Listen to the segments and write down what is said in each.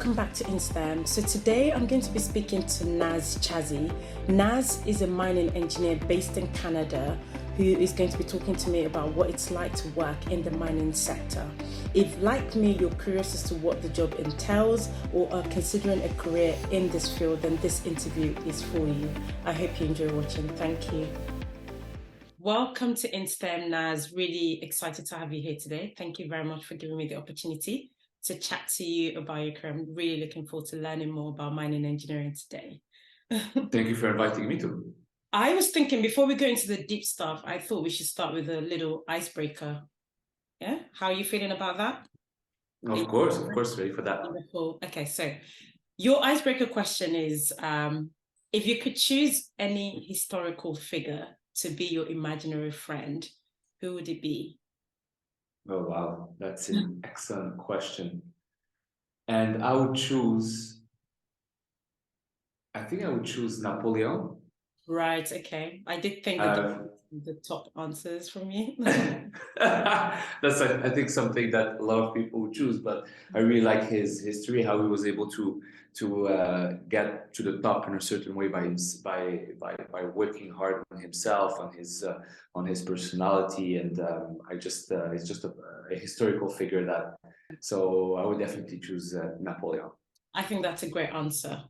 welcome back to InSTEM. So today I'm going to be speaking to Nas Chazi. Nas is a mining engineer based in Canada who is going to be talking to me about what it's like to work in the mining sector. If, like me, you're curious as to what the job entails or are considering a career in this field, then this interview is for you. I hope you enjoy watching. Thank you. Welcome to InSTEM, Nas. Really excited to have you here today. Thank you very much for giving me the opportunity to chat to you about your career. I'm really looking forward to learning more about mining engineering today. Thank you for inviting me too. I was thinking before we go into the deep stuff, I thought we should start with a little icebreaker. Yeah? How are you feeling about that? Of course, ready for that. Wonderful. Okay, so your icebreaker question is, if you could choose any historical figure to be your imaginary friend, who would it be? Oh, wow. That's an excellent question. And I think I would choose Napoleon. Right, okay. I did think the top answers from you. That's, I think, something that a lot of people would choose, but I really like his history, how he was able to get to the top in a certain way by working hard on himself, on his personality, and it's just a historical figure that. So I would definitely choose Napoleon. I think that's a great answer.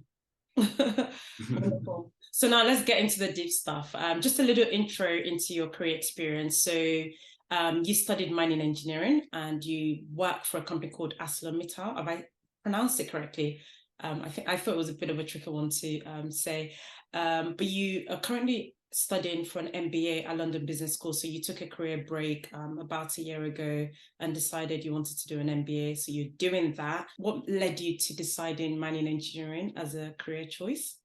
Wonderful. So now let's get into the deep stuff. Just a little intro into your career experience. So you studied mining engineering and you work for a company called ArcelorMittal. Have I pronounced it correctly? I thought it was a bit of a tricky one to say. But you are currently studying for an MBA at London Business School. So you took a career break about a year ago and decided you wanted to do an MBA. So you're doing that. What led you to deciding mining engineering as a career choice?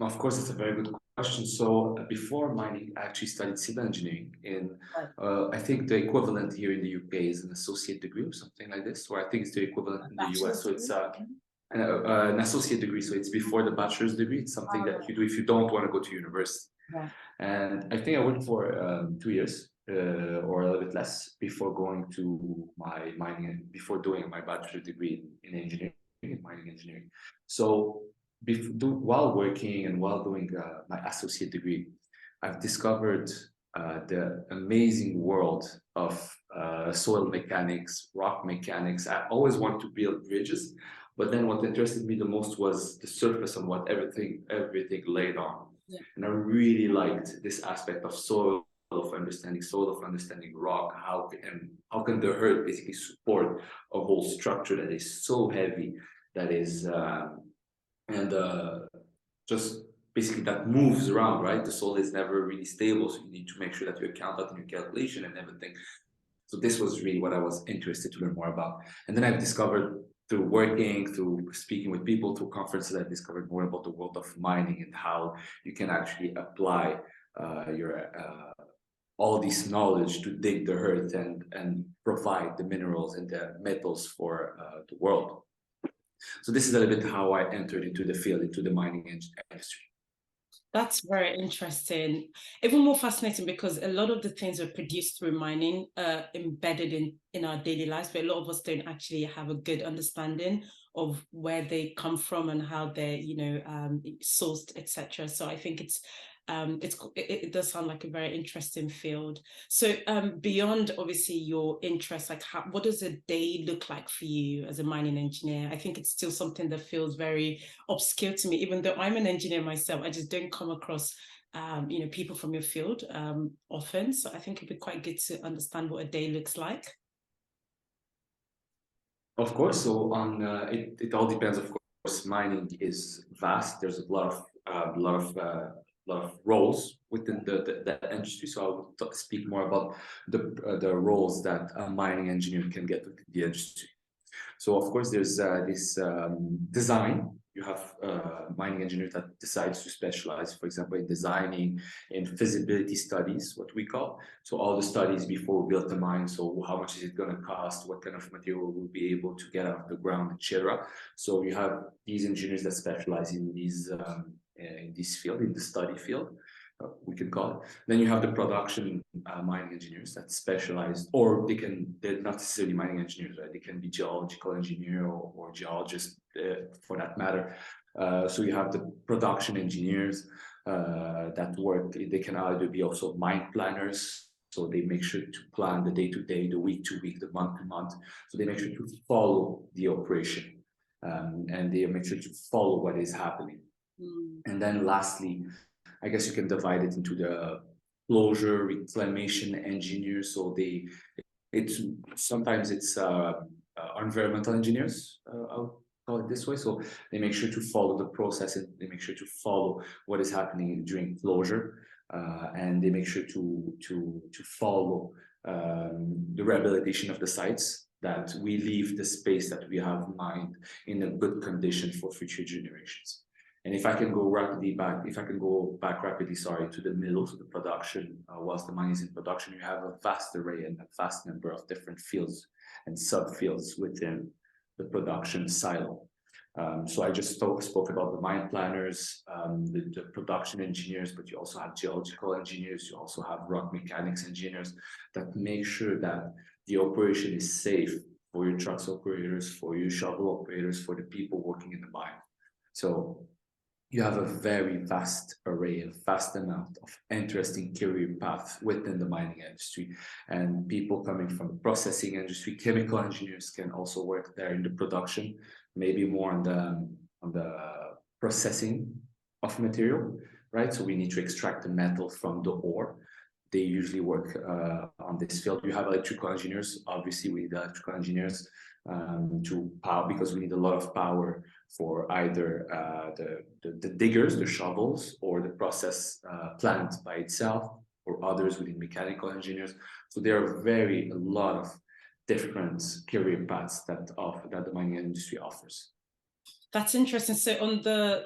Of course, it's a very good question. So before mining, I actually studied civil engineering I think the equivalent here in the UK is an associate degree or something like this, or I think it's the equivalent in the US. So it's an associate degree. So it's before the bachelor's degree. It's something that you do if you don't want to go to university. Yeah. And I think I worked for 2 years or a little bit less before going to my mining, before doing my bachelor's degree in engineering, in mining engineering. So while working and while doing my associate degree, I've discovered the amazing world of soil mechanics, rock mechanics. I always wanted to build bridges, but then what interested me the most was the surface and what everything laid on. Yeah. And I really liked this aspect of soil, of understanding rock. How can the earth basically support a whole structure that is so heavy, that is just basically that moves around, right? The soil is never really stable, so you need to make sure that you account that in your calculation and everything. So this was really what I was interested to learn more about. And then I've discovered through working, through speaking with people, through conferences, I discovered more about the world of mining and how you can actually apply all this knowledge to dig the earth and provide the minerals and the metals for the world. So this is a little bit how I entered into the field, into the mining industry. That's very interesting. Even more fascinating because a lot of the things are produced through mining are embedded in our daily lives, but a lot of us don't actually have a good understanding of where they come from and how they're, sourced, etc. So I think it does sound like a very interesting field. So beyond obviously your interest, like what does a day look like for you as a mining engineer? I think it's still something that feels very obscure to me, even though I'm an engineer myself. I just don't come across people from your field often. So I think it'd be quite good to understand what a day looks like. Of course. So it all depends. Of course, mining is vast. There's a lot of roles within the industry. So I will speak more about the roles that a mining engineer can get within the industry. So of course, there's this design. You have mining engineers that decides to specialize, for example, in designing, in feasibility studies, what we call. So all the studies before we build the mine. So how much is it going to cost? What kind of material we'll be able to get out of the ground, etc. So you have these engineers that specialize in this field, in the study field. we can call it. Then you have the production mining engineers that specialize, or they're not necessarily mining engineers, right? They can be geological engineer or geologist for that matter. So you have the production engineers that work. They can either be also mine planners. So they make sure to plan the day-to-day, the week-to-week, the month-to-month. So they make sure to follow the operation and they make sure to follow what is happening. And then lastly, I guess you can divide it into the closure reclamation engineers. So sometimes it's environmental engineers, I'll call it this way. So they make sure to follow the process and they make sure to follow what is happening during closure, and they make sure to follow the rehabilitation of the sites, that we leave the space that we have mined in a good condition for future generations. And if I can go back rapidly, sorry, to the middle, to the production, whilst the mine is in production, you have a vast array and a vast number of different fields and subfields within the production silo. So I just spoke about the mine planners, the production engineers, but you also have geological engineers, you also have rock mechanics engineers that make sure that the operation is safe for your trucks operators, for your shovel operators, for the people working in the mine. So you have a very vast array, a vast amount of interesting career paths within the mining industry. And people coming from the processing industry, chemical engineers can also work there in the production, maybe more on the processing of material, right? So we need to extract the metal from the ore. They usually work on this field. You have electrical engineers. Obviously, we need electrical engineers to power, because we need a lot of power for either the diggers, the shovels, or the process plant by itself, or others within mechanical engineers. So there are a lot of different career paths that the mining industry offers. That's interesting. So on the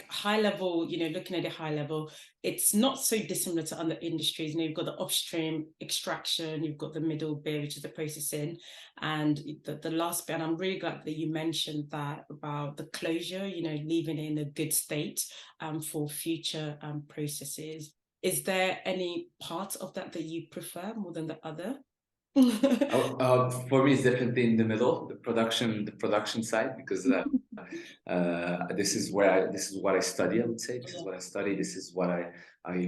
high level, looking at the high level, it's not so dissimilar to other industries. You've got the upstream extraction, you've got the middle bit, which is the processing, and the last bit. And I'm really glad that you mentioned that about the closure, leaving it in a good state for future processes. Is there any part of that you prefer more than the other? For me, it's definitely in the middle, the production side, because this is what I study. I would say this is what I study. This is what I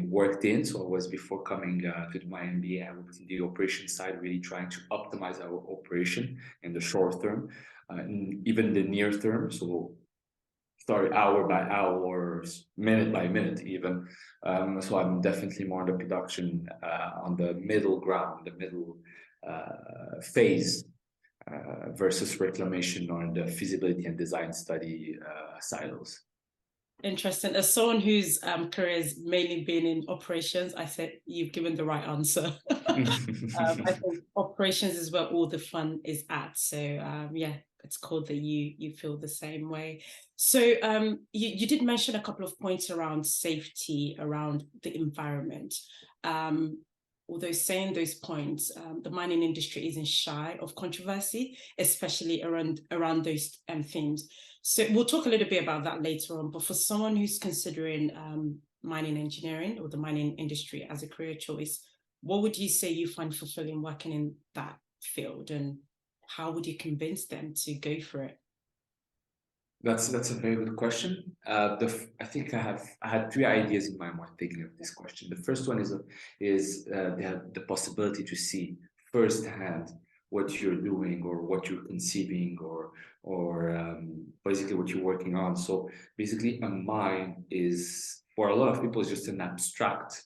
worked in. So I was, before coming to my MBA, I worked in the operation side, really trying to optimize our operation in the short term, even the near term. So start hour by hour, minute by minute, even. So I'm definitely more on the production, on the middle ground, the middle phase, versus reclamation or the feasibility and design study silos. Interesting. As someone whose career has mainly been in operations, I said you've given the right answer. I think operations is where all the fun is at. So yeah, it's cool that you feel the same way. So you did mention a couple of points around safety, around the environment. Although saying those points, the mining industry isn't shy of controversy, especially around those themes. So we'll talk a little bit about that later on. But for someone who's considering mining engineering or the mining industry as a career choice, what would you say you find fulfilling working in that field, and how would you convince them to go for it? That's a very good question. I think I had three ideas in my mind thinking of this question. The first one is the possibility to see firsthand what you're doing or what you're conceiving or basically what you're working on. So basically, a mine is, for a lot of people, is just an abstract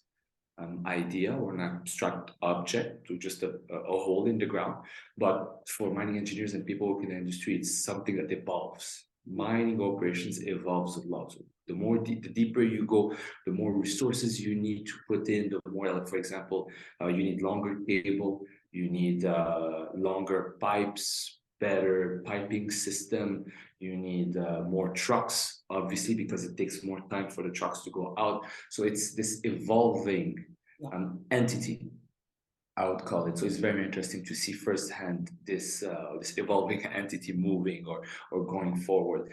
idea or an abstract object, to just a hole in the ground. But for mining engineers and people working in the industry, it's something that evolves. Mining operations evolves a lot. So the deeper you go, the more resources you need to put in, the more, like, for example, you need longer cable, you need longer pipes, better piping system, you need more trucks, obviously, because it takes more time for the trucks to go out. So it's this evolving entity, I would call it. So it's very interesting to see firsthand this evolving entity moving or going forward.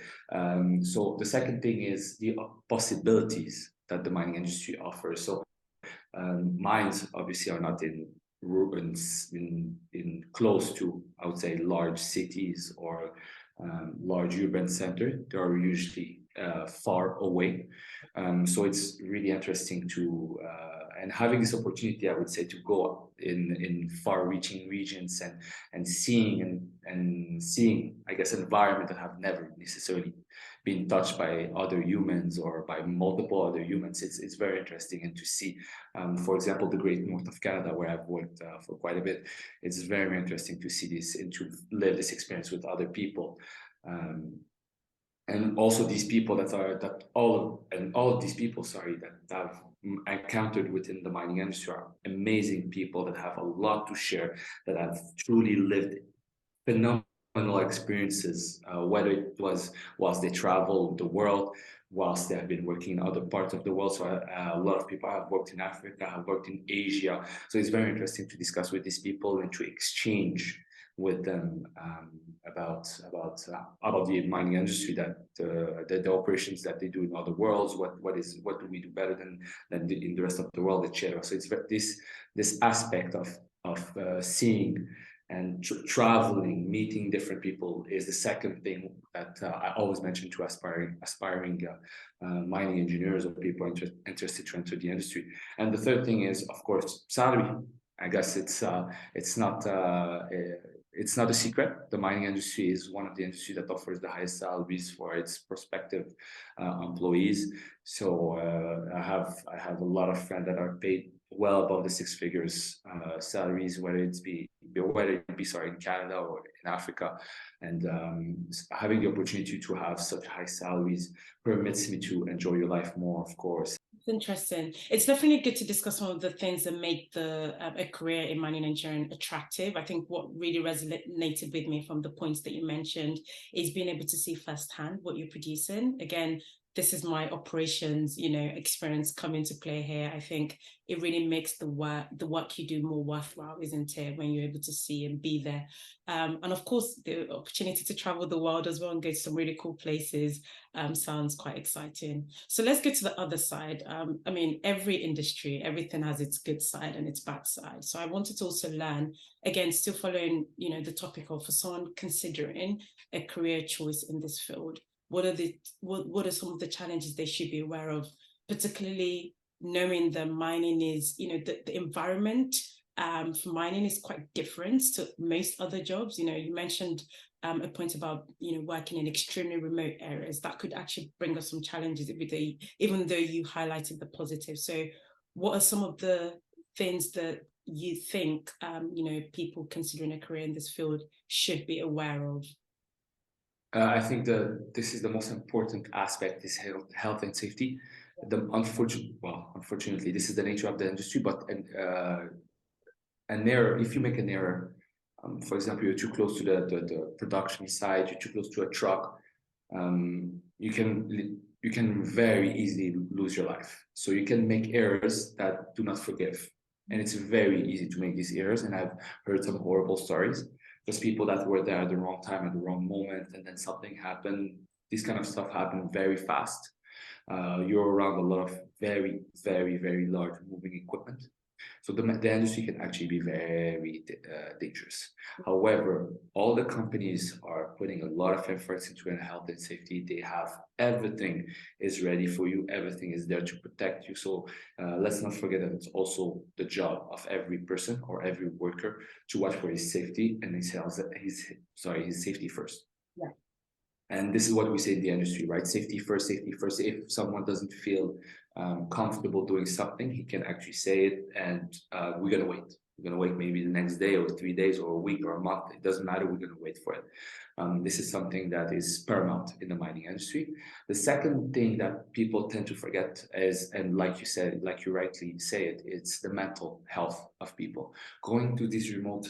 So the second thing is the possibilities that the mining industry offers. So Mines obviously are not in in close to, I would say, large cities or large urban center. They are usually far away. So it's really interesting to and having this opportunity, I would say, to go in far-reaching regions and seeing, I guess, an environment that have never necessarily been touched by other humans or by multiple other humans. It's very interesting, and to see, for example, the Great North of Canada, where I've worked for quite a bit. It's very interesting to see this and to live this experience with other people. And also these people all of these people, sorry, that I've encountered within the mining industry are amazing people that have a lot to share, that have truly lived phenomenal experiences, whether it was whilst they traveled the world, whilst they have been working in other parts of the world. So a lot of people have worked in Africa, have worked in Asia. So it's very interesting to discuss with these people and to exchange with them about the mining industry, that the operations that they do in other worlds, what do we do better than in the rest of the world, etc. So it's this aspect of seeing and traveling, meeting different people is the second thing that I always mention to aspiring mining engineers or people interested to enter the industry. And the third thing is, of course, salary. I guess it's not a secret. The mining industry is one of the industries that offers the highest salaries for its prospective employees. So I have a lot of friends that are paid well above the six figures salaries, whether it be in Canada or in Africa. And having the opportunity to have such high salaries permits me to enjoy your life more, of course. It's interesting. It's definitely good to discuss some of the things that make a career in mining engineering attractive. I think what really resonated with me from the points that you mentioned is being able to see firsthand what you're producing. Again, this is my operations, experience come into play here. I think it really makes the work you do more worthwhile, isn't it? When you're able to see and be there. And of course, the opportunity to travel the world as well and go to some really cool places sounds quite exciting. So let's get to the other side. I mean, every industry, everything has its good side and its bad side. So I wanted to also learn, again, still following, the topic of, for someone considering a career choice in this field, what are some of the challenges they should be aware of, particularly knowing that mining is, the environment for mining is quite different to most other jobs. You mentioned a point about, working in extremely remote areas that could actually bring us some challenges even though you highlighted the positive. So what are some of the things that you think, people considering a career in this field should be aware of? I think this is the most important aspect, is health and safety. Unfortunately, this is the nature of the industry. But an error, if you make an error, for example, you're too close to the production site, you're too close to a truck, you can very easily lose your life. So you can make errors that do not forgive, and it's very easy to make these errors. And I've heard some horrible stories. Just people that were there at the wrong time, at the wrong moment, and then something happened. This kind of stuff happened very fast. You're around a lot of very, very, very large moving equipment. So the industry can actually be very dangerous. However, all the companies are putting a lot of efforts into health and safety. They have everything is ready for you. Everything is there to protect you. So let's not forget that it's also the job of every person or every worker to watch for his safety and his safety first. Yeah. And this is what we say in the industry, right? Safety first, safety first. If someone doesn't feel comfortable doing something, he can actually say it, and we're gonna wait. We're gonna wait maybe the next day or 3 days or a week or a month. It doesn't matter. We're gonna wait for it. This is something that is paramount in the mining industry. The second thing that people tend to forget is, and like you said, like you rightly say it, it's the mental health of people. Going to these remote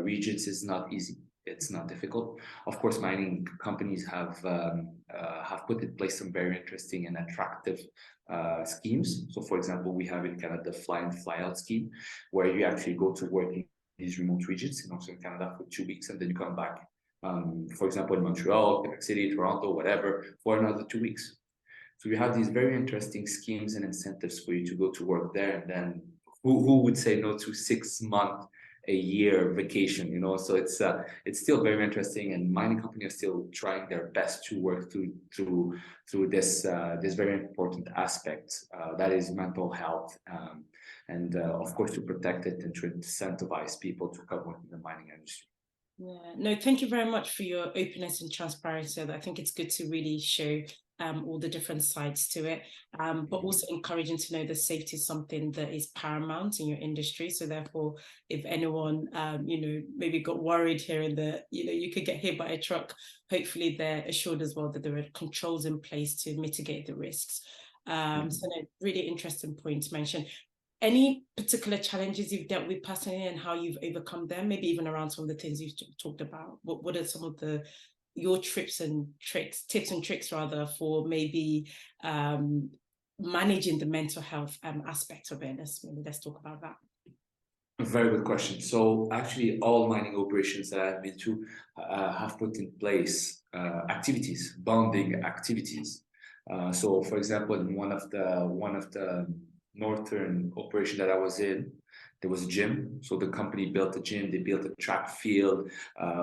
regions is not easy. It's not difficult. Of course, mining companies have put in place some very interesting and attractive schemes. So, for example, we have in Canada the fly in, fly out scheme, where you actually go to work in these remote regions, and also in Canada for 2 weeks, and then you come back. For example, in Montreal, Quebec City, Toronto, whatever, for another 2 weeks. So we have these very interesting schemes and incentives for you to go to work there, and then who would say no to 6 month, a year vacation, you know? So it's still very interesting, and mining companies are still trying their best to work through this very important aspect that is mental health, and of course to protect it and to incentivize people to come work in the mining industry. Yeah, no, thank you very much for your openness and transparency. I think it's good to really show all the different sides to it, but also encouraging to know that safety is something that is paramount in your industry. So therefore, if anyone, maybe got worried here and there, you could get hit by a truck, hopefully they're assured as well that there are controls in place to mitigate the risks. So no, really interesting point to mention. Any particular challenges you've dealt with personally and how you've overcome them, maybe even around some of the things you've talked about? What are some of your tips and tricks rather, for maybe managing the mental health aspect of it? Let's talk about that. A very good question. So actually, all mining operations that I've been to have put in place activities, bonding activities. So, for example, in one of the northern operation that I was in, there was a gym. So the company built a gym. They built a track field.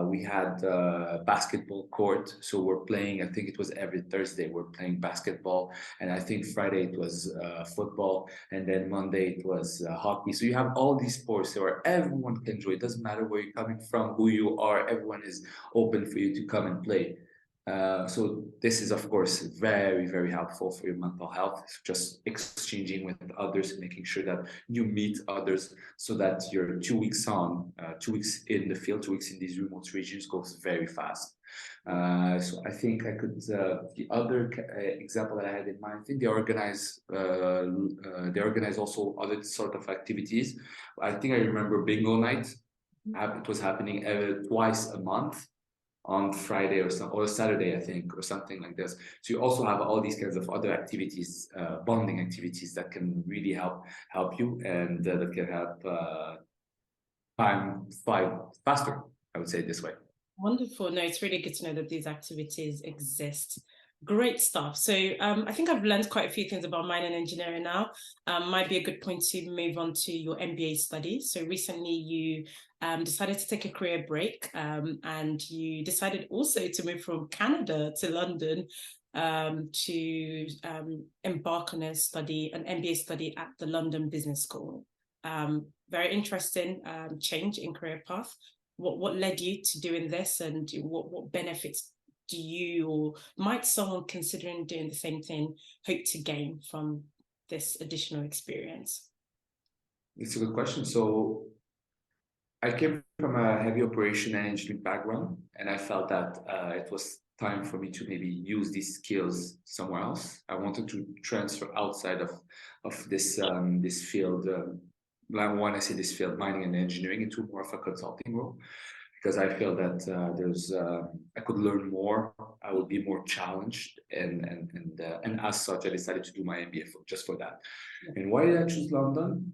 We had a basketball court. So we're playing. I think it was every Thursday we're playing basketball, and I think Friday it was football, and then Monday it was hockey. So you have all these sports where everyone can enjoy. It doesn't matter where you're coming from, who you are. Everyone is open for you to come and play. So this is, of course, very, very helpful for your mental health. It's just exchanging with others, making sure that you meet others, so that your 2 weeks on, 2 weeks in the field, 2 weeks in these remote regions goes very fast. So I think I could. The other example that I had in mind, I think they organize also other sort of activities. I think I remember bingo night. It was happening twice a month, on Friday or Saturday, I think, or something like this. So you also have all these kinds of other activities, bonding activities that can really help you, and that can help time fly faster, I would say it this way. Wonderful. No, it's really good to know that these activities exist. Great stuff. So I think I've learned quite a few things about mining engineering now. Might be a good point to move on to your MBA studies. So recently you decided to take a career break, and you decided also to move from Canada to London to embark on an MBA study at the London Business School. Very interesting change in career path. What led you to doing this, and what benefits do you, or might someone considering doing the same thing, hope to gain from this additional experience? It's a good question. So I came from a heavy operation and engineering background, and I felt that it was time for me to maybe use these skills somewhere else. I wanted to transfer outside of this field. When I say this field, mining and engineering, into more of a consulting role, because I feel that I could learn more. I would be more challenged, and as such, I decided to do my MBA just for that. And why did I choose London?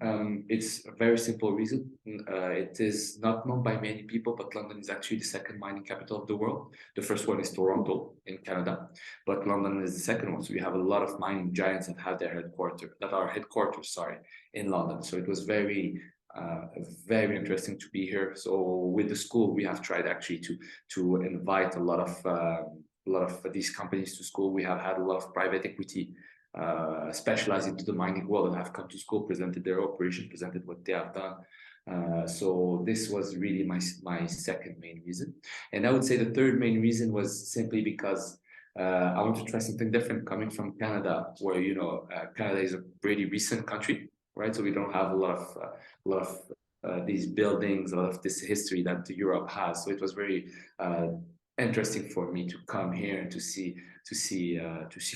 It's a very simple reason. It is not known by many people, but London is actually the second mining capital of the world. The first one is Toronto in Canada, but London is the second one. So we have a lot of mining giants that have their headquarters, in London. So it was very interesting to be here. So with the school, we have tried actually to invite a lot of these companies to school. We have had a lot of private equity specialized into the mining world, and have come to school, presented their operation, presented what they have done. So this was really my second main reason. And I would say the third main reason was simply because I want to try something different, coming from Canada, where Canada is a pretty recent country, right? So we don't have a lot of these buildings, a lot of this history that Europe has. So it was very interesting for me to come here and to see,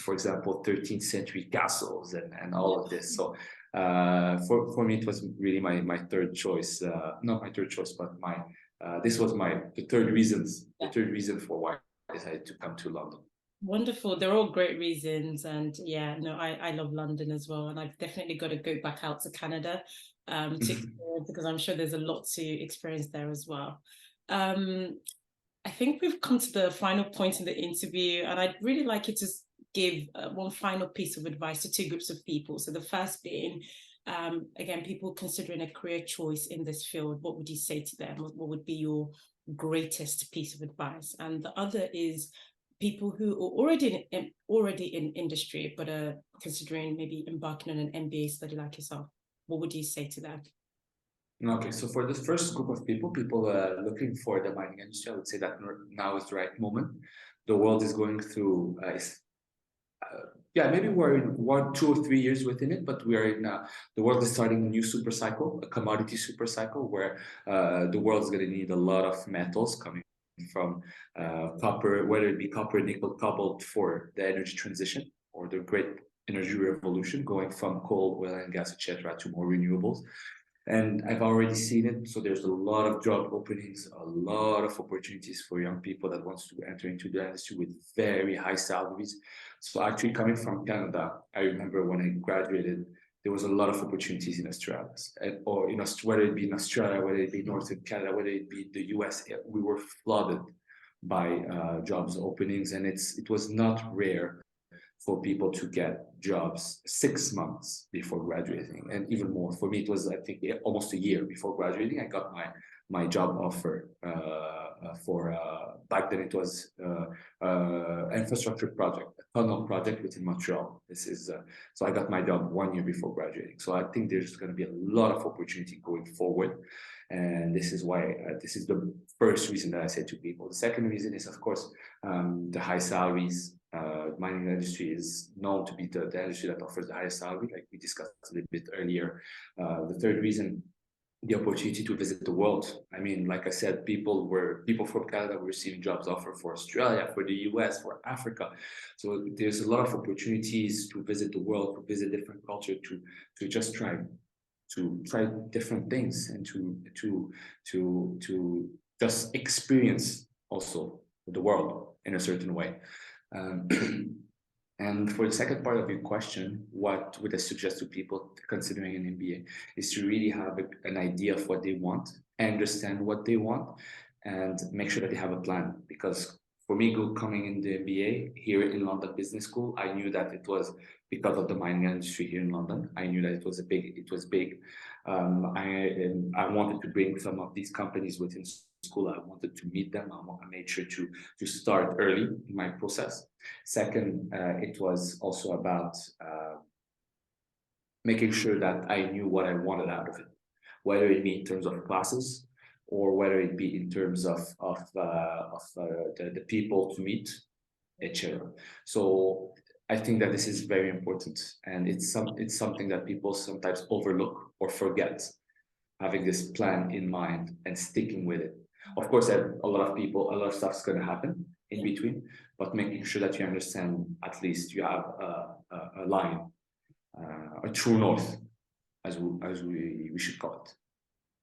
for example, 13th century castles and all of this. So for me, it was really my third choice. Not my third choice, but this was the third reason for why I decided to come to London. Wonderful. They're all great reasons. And yeah, no, I love London as well. And I've definitely got to go back out to Canada to experience, because I'm sure there's a lot to experience there as well. I think we've come to the final point in the interview, and I'd really like you to give one final piece of advice to two groups of people. So the first being, again, people considering a career choice in this field, what would you say to them? What would be your greatest piece of advice? And the other is people who are already in industry, but are considering maybe embarking on an MBA study like yourself. What would you say to them? Okay, so for the first group of people looking for the mining industry, I would say that now is the right moment. The world is going through, yeah, maybe we're in 1, 2, or 3 years within it, but we are in, the world is starting a new super cycle, a commodity super cycle, where the world is going to need a lot of metals coming from copper, whether it be copper, nickel, cobalt for the energy transition or the great energy revolution, going from coal, oil and gas, etc., to more renewables. And I've already seen it. So there's a lot of job openings, a lot of opportunities for young people that wants to enter into the industry with very high salaries. So actually coming from Canada, I remember when I graduated, there was a lot of opportunities in Australia, or in whether it be in Australia, whether it be Northern Canada, whether it be the US, we were flooded by jobs openings, and it was not rare for people to get jobs 6 months before graduating, and even more. For me, it was, I think, almost a year before graduating. I got my job offer for back then it was infrastructure project, a tunnel project within Montreal. This is so I got my job 1 year before graduating. So I think there's going to be a lot of opportunity going forward, and this is why this is the first reason that I say to people. The second reason is, of course, the high salaries. Mining industry is known to be the industry that offers the highest salary, like we discussed a little bit earlier. The third reason, the opportunity to visit the world. I mean, like I said, people from Canada were receiving jobs offered for Australia, for the US, for Africa. So there's a lot of opportunities to visit the world, to visit different culture, to just try different things, and to just experience also the world in a certain way. And for the second part of your question, what would I suggest to people considering an MBA is to really have an idea of what they want, understand what they want, and make sure that they have a plan. Because for me, coming in the MBA here in London Business School, I knew that it was because of the mining industry here in London. I knew that it was big. I wanted to bring some of these companies within school. I wanted to meet them. I made sure to start early in my process. Second, it was also about making sure that I knew what I wanted out of it, whether it be in terms of classes or whether it be in terms of the people to meet, etc. So I think that this is very important, and it's something that people sometimes overlook or forget, having this plan in mind and sticking with it. Of course, a lot of stuff's going to happen in between, but making sure that you understand, at least you have a line, a true north, as we should call it.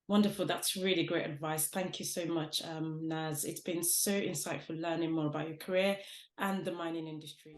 Wonderful. That's really great advice. Thank you so much, Nas. It's been so insightful learning more about your career and the mining industry.